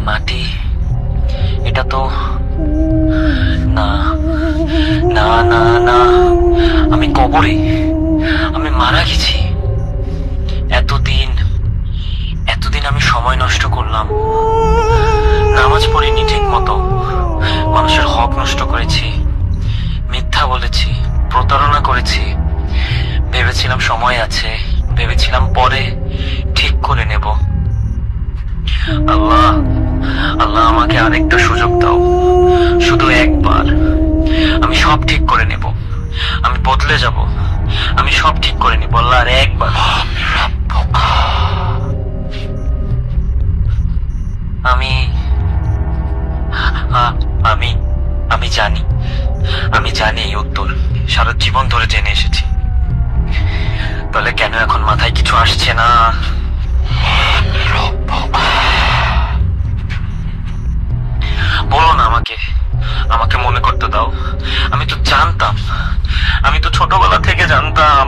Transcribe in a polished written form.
মাটি, এটা তো না, না না না, আমি কবরে, আমি মারা গেছি। এতদিন এতদিন আমি সময় নষ্ট করলাম, নামাজ পড়িনি ঠিক মতো, মানুষের হক নষ্ট করেছি, মিথ্যা বলেছি, প্রতারণা করেছি। ভেবেছিলাম সময় আছে, ভেবেছিলাম পরে ঠিক করে নেব। আল্লাহ, আল্লাহ আমাকে আরেকটা সুযোগ দাও, শুধু একবার। আমি সব ঠিক করে নেব, আমি বদলে যাব, আমি সব ঠিক করে নেব। আল্লাহ, আর একবার। আমি আমি আমি জানি, আমি জানি এই উত্তর, সারা জীবন ধরে জেনে এসেছি। তাহলে কেন এখন মাথায় কিছু আসছে না? বলো না আমাকে, আমাকে মনে করতে দাও। আমি তো জানতাম, আমি তো ছোটবেলা থেকে জানতাম।